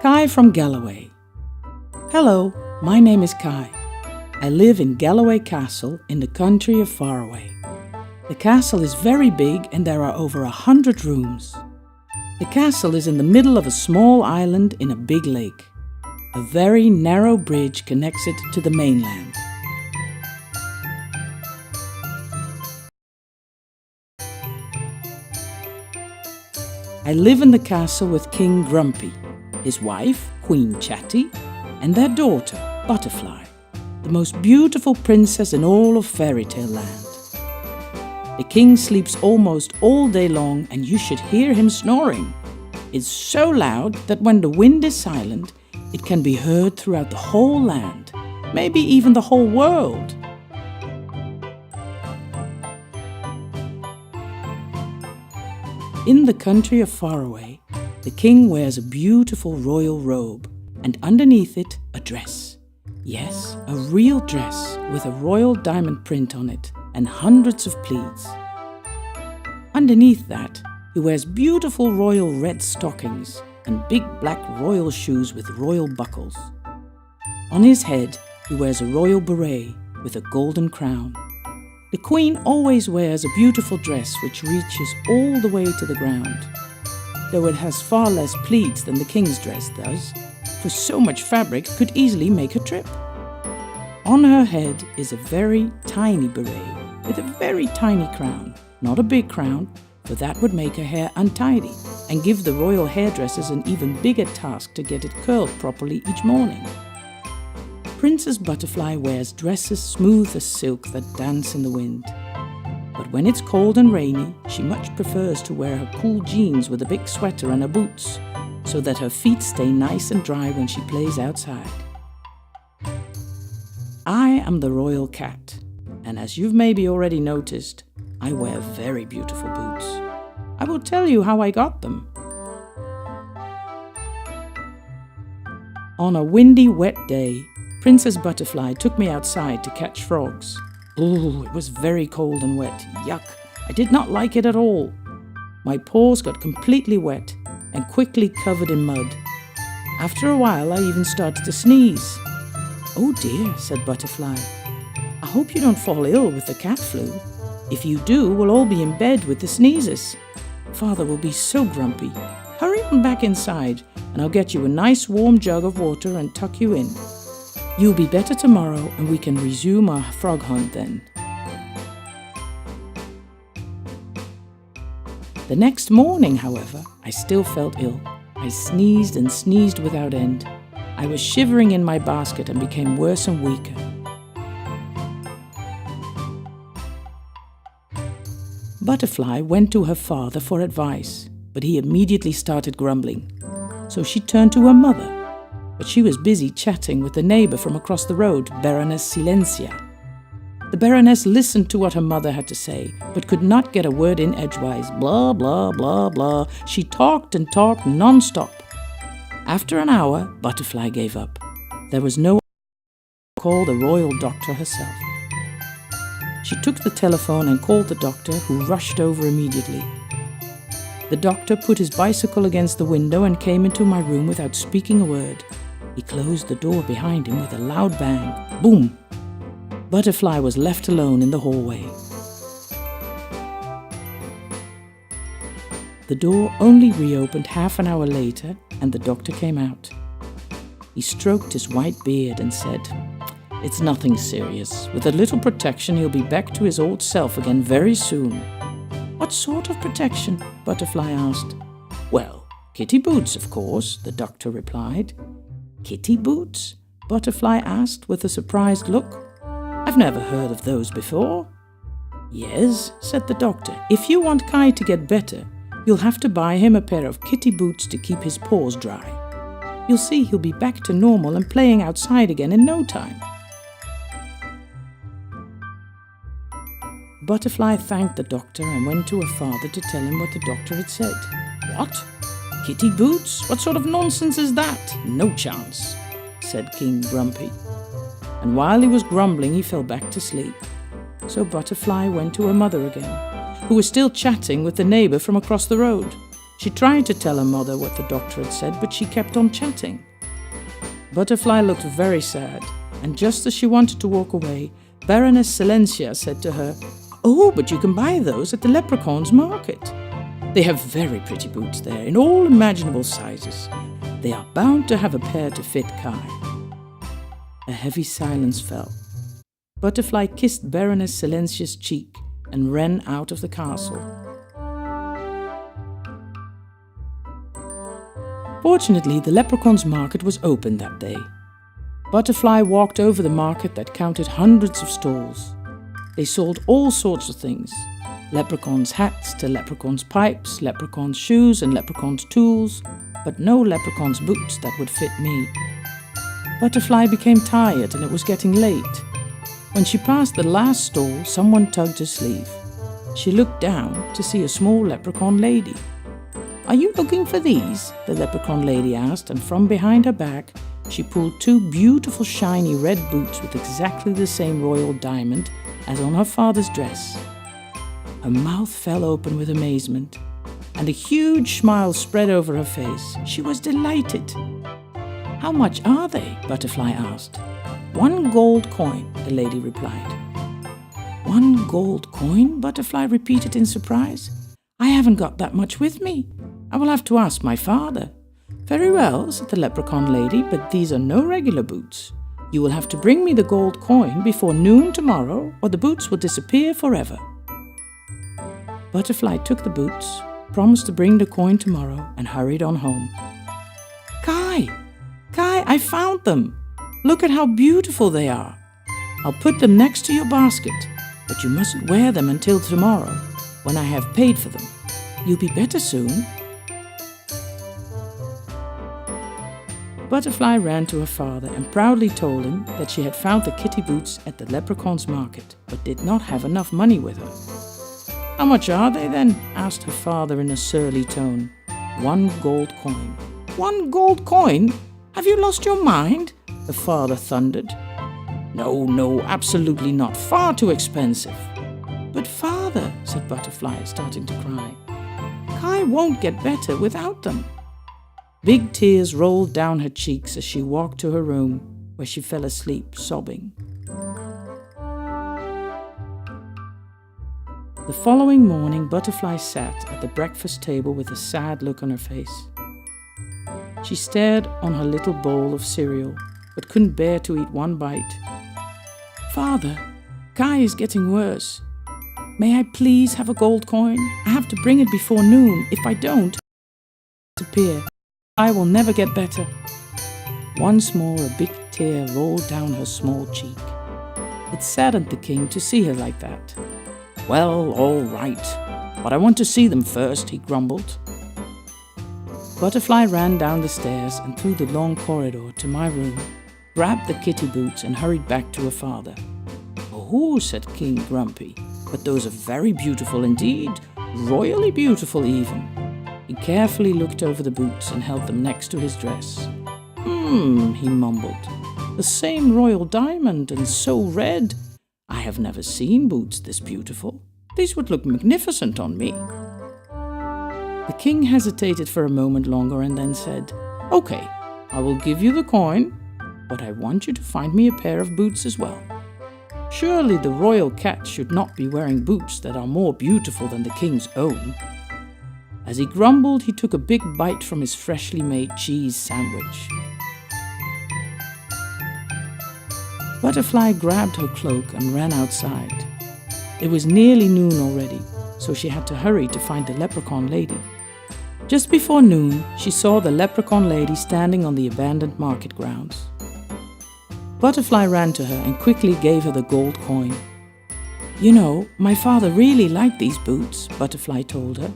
Kai from Galloway. Hello, my name is Kai. I live in Galloway Castle in the country of Faraway. The castle is very big and there are over 100 rooms. The castle is in the middle of a small island in a big lake. A very narrow bridge connects it to the mainland. I live in the castle with King Grumpy, his wife, Queen Chatty, and their daughter, Butterfly, the most beautiful princess in all of fairy tale land. The king sleeps almost all day long and you should hear him snoring. It's so loud that when the wind is silent, it can be heard throughout the whole land, maybe even the whole world. In the country of Faraway, the king wears a beautiful royal robe and underneath it a dress. Yes, a real dress with a royal diamond print on it and hundreds of pleats. Underneath that, he wears beautiful royal red stockings and big black royal shoes with royal buckles. On his head, he wears a royal beret with a golden crown. The queen always wears a beautiful dress which reaches all the way to the ground, though it has far less pleats than the king's dress does, for so much fabric could easily make a trip. On her head is a very tiny beret with a very tiny crown, not a big crown, for that would make her hair untidy and give the royal hairdressers an even bigger task to get it curled properly each morning. Princess Butterfly wears dresses smooth as silk that dance in the wind. But when it's cold and rainy, she much prefers to wear her cool jeans with a big sweater and her boots, so that her feet stay nice and dry when she plays outside. I am the royal cat, and as you've maybe already noticed, I wear very beautiful boots. I will tell you how I got them. On a windy, wet day, Princess Butterfly took me outside to catch frogs. Ooh, it was very cold and wet. Yuck! I did not like it at all. My paws got completely wet and quickly covered in mud. After a while, I even started to sneeze. Oh dear, said Butterfly. I hope you don't fall ill with the cat flu. If you do, we'll all be in bed with the sneezes. Father will be so grumpy. Hurry on back inside and I'll get you a nice warm jug of water and tuck you in. You'll be better tomorrow and we can resume our frog hunt then. The next morning, however, I still felt ill. I sneezed and sneezed without end. I was shivering in my basket and became worse and weaker. Butterfly went to her father for advice, but he immediately started grumbling. So she turned to her mother. But she was busy chatting with the neighbor from across the road, Baroness Silencia. The Baroness listened to what her mother had to say, but could not get a word in edgewise. Blah, blah, blah, blah. She talked and talked non-stop. After an hour, Butterfly gave up. There was no one to call the royal doctor herself. She took the telephone and called the doctor, who rushed over immediately. The doctor put his bicycle against the window and came into my room without speaking a word. He closed the door behind him with a loud bang. Boom! Butterfly was left alone in the hallway. The door only reopened half an hour later and the doctor came out. He stroked his white beard and said, "It's nothing serious. With a little protection he'll be back to his old self again very soon." "What sort of protection?" Butterfly asked. "Well, kitty boots, of course," the doctor replied. "Kitty boots?" Butterfly asked with a surprised look. "I've never heard of those before." "Yes," said the doctor. "If you want Kai to get better, you'll have to buy him a pair of kitty boots to keep his paws dry. You'll see he'll be back to normal and playing outside again in no time." Butterfly thanked the doctor and went to her father to tell him what the doctor had said. "What? Kitty boots? What sort of nonsense is that? No chance," said King Grumpy. And while he was grumbling, he fell back to sleep. So Butterfly went to her mother again, who was still chatting with the neighbor from across the road. She tried to tell her mother what the doctor had said, but she kept on chatting. Butterfly looked very sad, and just as she wanted to walk away, Baroness Silencia said to her, "Oh, but you can buy those at the leprechaun's market. They have very pretty boots there, in all imaginable sizes. They are bound to have a pair to fit Kai." A heavy silence fell. Butterfly kissed Baroness Silencia's cheek and ran out of the castle. Fortunately, the leprechaun's market was open that day. Butterfly walked over the market that counted hundreds of stalls. They sold all sorts of things. Leprechauns' hats to leprechauns' pipes, leprechauns' shoes and leprechauns' tools, but no leprechauns' boots that would fit me. Butterfly became tired and it was getting late. When she passed the last stall, someone tugged her sleeve. She looked down to see a small leprechaun lady. "Are you looking for these?" the leprechaun lady asked, and from behind her back, she pulled two beautiful shiny red boots with exactly the same royal diamond as on her father's dress. Her mouth fell open with amazement, and a huge smile spread over her face. She was delighted. "How much are they?" Butterfly asked. "1 gold coin," the lady replied. "1 gold coin?" Butterfly repeated in surprise. "I haven't got that much with me. I will have to ask my father." "Very well," said the leprechaun lady, "but these are no regular boots. You will have to bring me the gold coin before noon tomorrow, or the boots will disappear forever." Butterfly took the boots, promised to bring the coin tomorrow, and hurried on home. Kai, I found them! Look at how beautiful they are. I'll put them next to your basket, but you mustn't wear them until tomorrow, when I have paid for them. You'll be better soon." Butterfly ran to her father and proudly told him that she had found the kitty boots at the leprechaun's market, but did not have enough money with her. "How much are they then?" asked her father in a surly tone. 1 gold coin. 1 gold coin? Have you lost your mind?" the father thundered. No, absolutely not. Far too expensive." "But father," said Butterfly, starting to cry, "Kai won't get better without them." Big tears rolled down her cheeks as she walked to her room, where she fell asleep, sobbing. The following morning, Butterfly sat at the breakfast table with a sad look on her face. She stared on her little bowl of cereal, but couldn't bear to eat one bite. "Father, Kai is getting worse. May I please have a gold coin? I have to bring it before noon. If I don't, disappear. I will never get better." Once more, a big tear rolled down her small cheek. It saddened the king to see her like that. "Well, all right, but I want to see them first," he grumbled. Butterfly ran down the stairs and through the long corridor to my room, grabbed the kitty boots and hurried back to her father. "Oh," said King Grumpy, "but those are very beautiful indeed, royally beautiful even." He carefully looked over the boots and held them next to his dress. He mumbled. "The same royal diamond and so red. I have never seen boots this beautiful. These would look magnificent on me." The king hesitated for a moment longer and then said, "Okay, I will give you the coin, but I want you to find me a pair of boots as well. Surely the royal cat should not be wearing boots that are more beautiful than the king's own." As he grumbled, he took a big bite from his freshly made cheese sandwich. Butterfly grabbed her cloak and ran outside. It was nearly noon already, so she had to hurry to find the leprechaun lady. Just before noon, she saw the leprechaun lady standing on the abandoned market grounds. Butterfly ran to her and quickly gave her the gold coin. "You know, my father really liked these boots," Butterfly told her.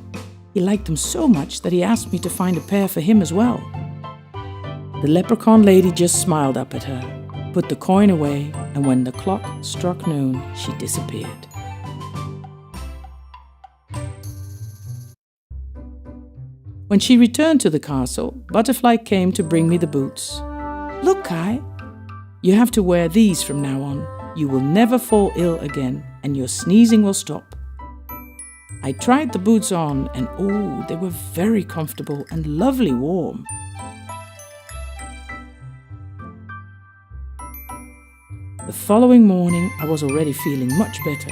"He liked them so much that he asked me to find a pair for him as well." The leprechaun lady just smiled up at her, put the coin away, and when the clock struck noon, she disappeared. When she returned to the castle, Butterfly came to bring me the boots. "Look, Kai, you have to wear these from now on. You will never fall ill again, and your sneezing will stop." I tried the boots on and oh, they were very comfortable and lovely warm. The following morning, I was already feeling much better.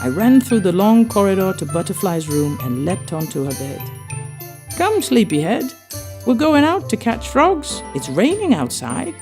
I ran through the long corridor to Butterfly's room and leapt onto her bed. "Come, sleepyhead, we're going out to catch frogs. It's raining outside.